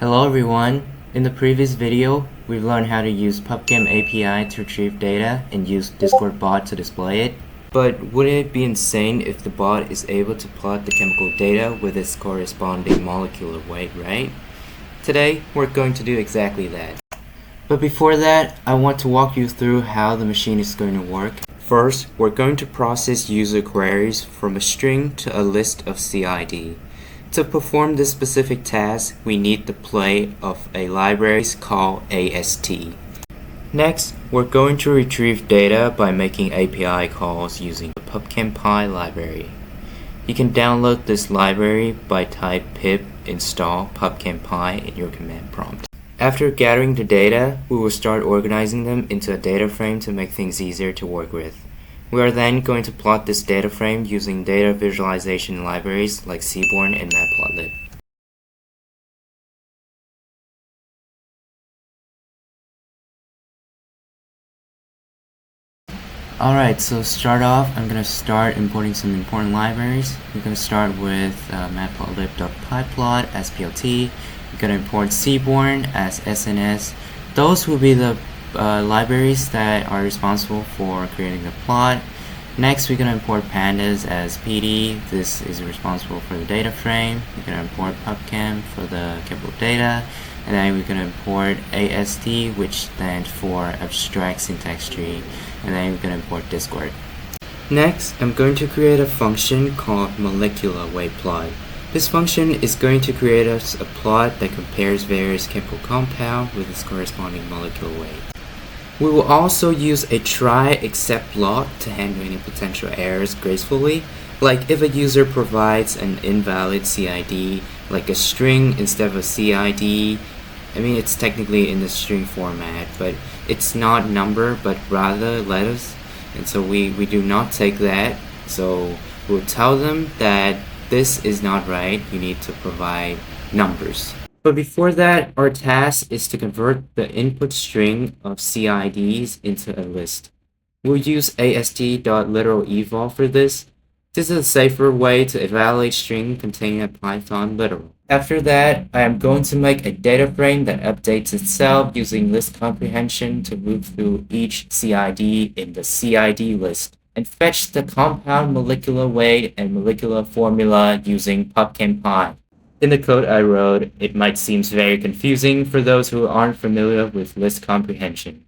Hello everyone! In the previous video, we've learned how to use PubChem API to retrieve data and use Discord bot to display it. But wouldn't it be insane if the bot is able to plot the chemical data with its corresponding molecular weight, right? Today, we're going to do exactly that. But before that, I want to walk you through how the machine is going to work. First, we're going to process user queries from a string to a list of CID. To perform this specific task, we need the play of a library called AST. Next, we're going to retrieve data by making API calls using the PubChem library. You can download this library by type pip install PubChem in your command prompt. After gathering the data, we will start organizing them into a data frame to make things easier to work with. We are then going to plot this data frame using data visualization libraries like Seaborn and Matplotlib. Alright, so to start off, I'm going to start importing some important libraries. We're going to start with matplotlib.pyplot as PLT. We're going to import Seaborn as SNS. Those will be the libraries that are responsible for creating the plot. Next, we're going to import pandas as PD. This is responsible for the data frame. We're going to import PubChem for the chemical data. And then we're going to import AST, which stands for Abstract Syntax Tree. And then we're going to import Discord. Next, I'm going to create a function called molecular weight plot. This function is going to create us a plot that compares various chemical compounds with its corresponding molecular weight. We will also use a try except block to handle any potential errors gracefully, like if a user provides an invalid CID, like a string instead of a CID. I mean, it's technically in the string format, but it's not number, but rather letters, and so we do not take that. So we'll tell them that this is not right, you need to provide numbers. But before that, our task is to convert the input string of CIDs into a list. We'll use ast.literalEval for this. This is a safer way to evaluate string containing a Python literal. After that, I am going to make a data frame that updates itself using list comprehension to move through each CID in the CID list and fetch the compound molecular weight and molecular formula using PubChem. In the code I wrote, it might seem very confusing for those who aren't familiar with list comprehension.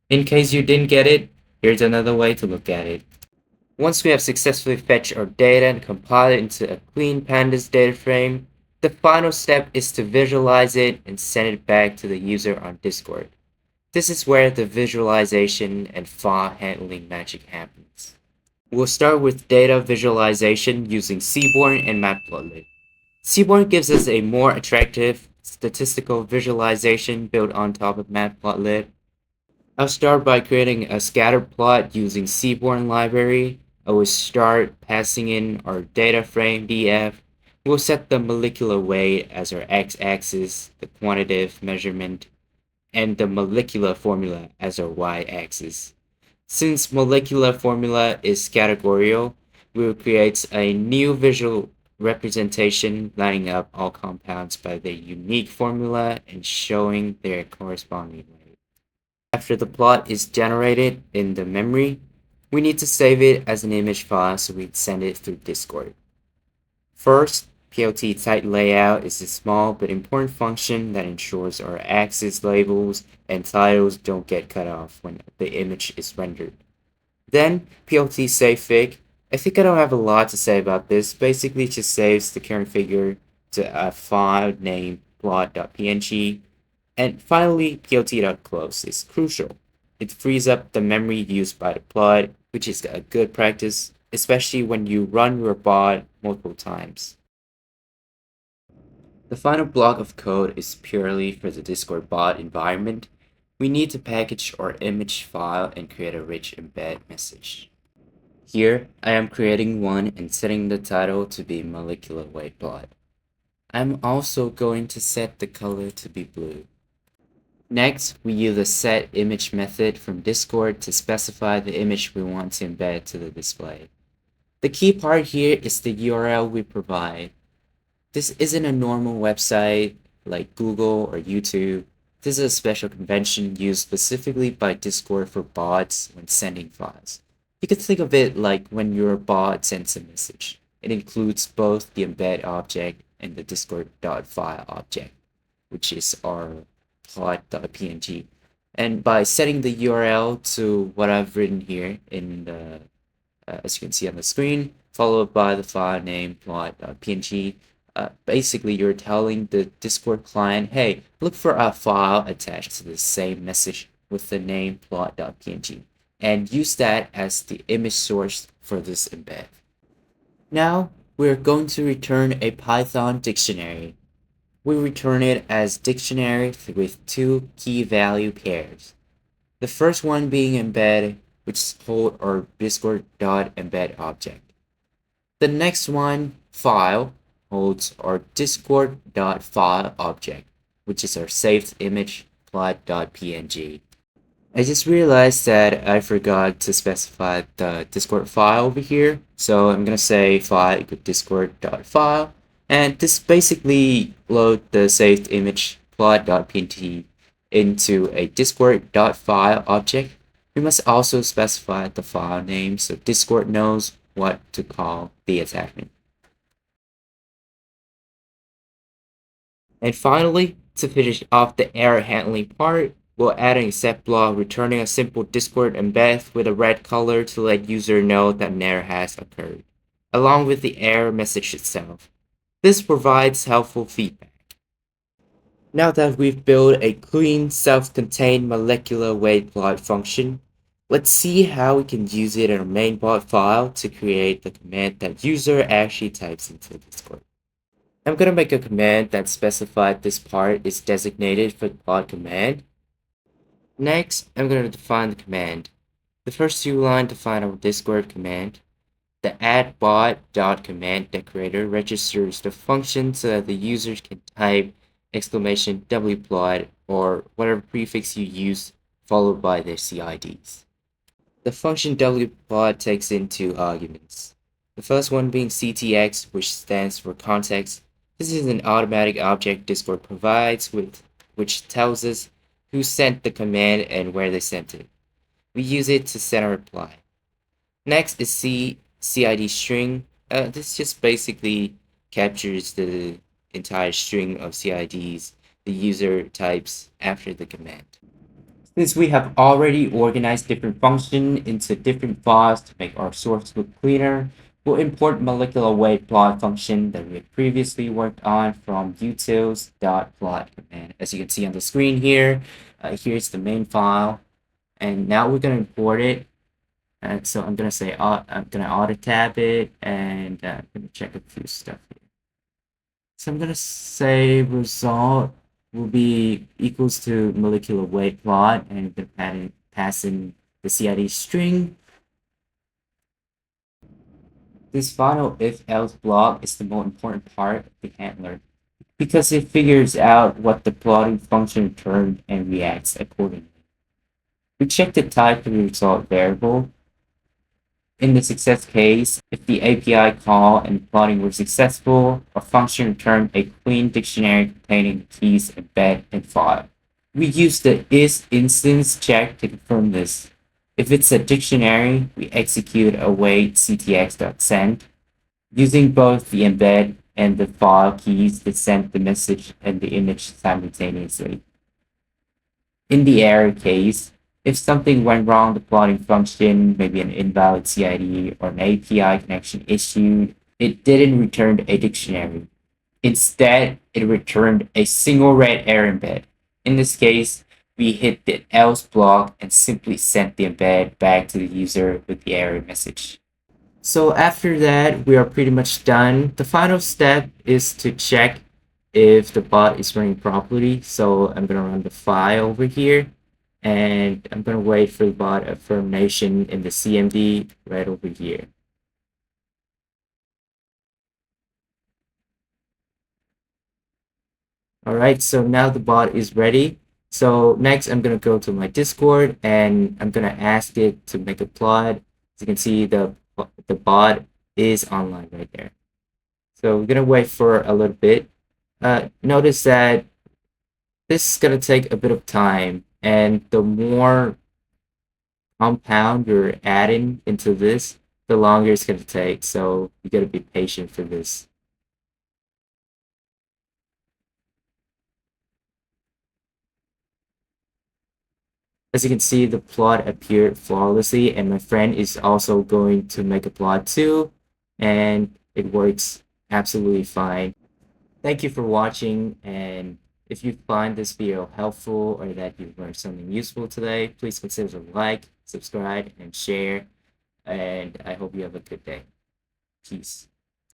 In case you didn't get it, here's another way to look at it. Once we have successfully fetched our data and compiled it into a clean pandas data frame, the final step is to visualize it and send it back to the user on Discord. This is where the visualization and file handling magic happens. We'll start with data visualization using Seaborn and Matplotlib. Seaborn gives us a more attractive statistical visualization built on top of Matplotlib. I'll start by creating a scatter plot using Seaborn library. I will start passing in our data frame df. We'll set the molecular weight as our x-axis, the quantitative measurement, and the molecular formula as our y-axis. Since molecular formula is categorical, we will create a new visual representation lining up all compounds by their unique formula and showing their corresponding weight. After the plot is generated in the memory, we need to save it as an image file so we can send it through Discord. First, PLT type layout is a small but important function that ensures our axis labels and titles don't get cut off when the image is rendered. Then, PLT savefig. I think I don't have a lot to say about this. Basically, it just saves the current figure to a file named plot.png. And finally, plt.close is crucial. It frees up the memory used by the plot, which is a good practice, especially when you run your bot multiple times. The final block of code is purely for the Discord bot environment. We need to package our image file and create a rich embed message. Here, I am creating one and setting the title to be molecular weight plot. I'm also going to set the color to be blue. Next, we use the setImage method from Discord to specify the image we want to embed to the display. The key part here is the URL we provide. This isn't a normal website like Google or YouTube. This is a special convention used specifically by Discord for bots when sending files. You could think of it like when your bot sends a message. It includes both the embed object and the discord.file object, which is our plot.png. And by setting the URL to what I've written here in the, as you can see on the screen, followed by the file name plot.png, basically you're telling the Discord client, hey, look for a file attached to the same message with the name plot.png, and use that as the image source for this embed. Now, we're going to return a Python dictionary. We return it as dictionary with two key value pairs. The first one being embed, which holds our discord.embed object. The next one, file, holds our discord.file object, which is our saved image plot.png. I just realized that I forgot to specify the Discord file over here. So I'm gonna say file equal discord.file, and this basically load the saved image plot.png into a discord.file object. We must also specify the file name so Discord knows what to call the attachment. And finally, to finish off the error handling part, we'll add an except block returning a simple Discord embed with a red color to let user know that an error has occurred, along with the error message itself. This provides helpful feedback. Now that we've built a clean, self-contained molecular weight plot function, let's see how we can use it in our mainbot file to create the command that user actually types into Discord. I'm going to make a command that specifies this part is designated for the plot command. Next, I'm going to define the command. The first two lines define our Discord command. The addBot.command decorator registers the function so that the users can type exclamation wplot or whatever prefix you use followed by their CIDs. The function wplot takes in two arguments. The first one being CTX, which stands for context. This is an automatic object Discord provides which tells us who sent the command and where they sent it. We use it to send a reply. Next is CID string. This just basically captures the entire string of CIDs the user types after the command. Since we have already organized different functions into different files to make our source look cleaner, we'll import molecular weight plot function that we had previously worked on from utils.plot command. As you can see on the screen here, here's the main file, and now we're going to import it. So I'm going to say I'm going to auto tab it, and I'm going to check a few stuff here. So I'm going to say result will be equals to molecular weight plot, and I'm going to pass in the CID string. This final if-else block is the most important part of the handler because it figures out what the plotting function returned and reacts accordingly. We check the type of the result variable. In the success case, if the API call and plotting were successful, our function returned a clean dictionary containing the keys embed and file. We use the isInstance check to confirm this. If it's a dictionary, we execute await ctx.send, using both the embed and the file keys to send the message and the image simultaneously. In the error case, if something went wrong, the plotting function, maybe an invalid CID or an API connection issued, it didn't return a dictionary. Instead, it returned a single red error embed. In this case, we hit the else block and simply sent the embed back to the user with the error message. So after that, we are pretty much done. The final step is to check if the bot is running properly. So I'm going to run the file over here, and I'm going to wait for the bot affirmation in the CMD right over here. Alright, so now the bot is ready. So next I'm going to go to my Discord and I'm going to ask it to make a plot. As you can see, the bot is online right there. So we're going to wait for a little bit. Notice that This is gonna take a bit of time, and the more compound you're adding into this, the longer it's gonna take. So you gotta be patient for this. As you can see, the plot appeared flawlessly, and my friend is also going to make a plot too, and it works absolutely fine. Thank you for watching, and if you find this video helpful or that you learned something useful today, please consider to like, subscribe, and share, and I hope you have a good day. Peace.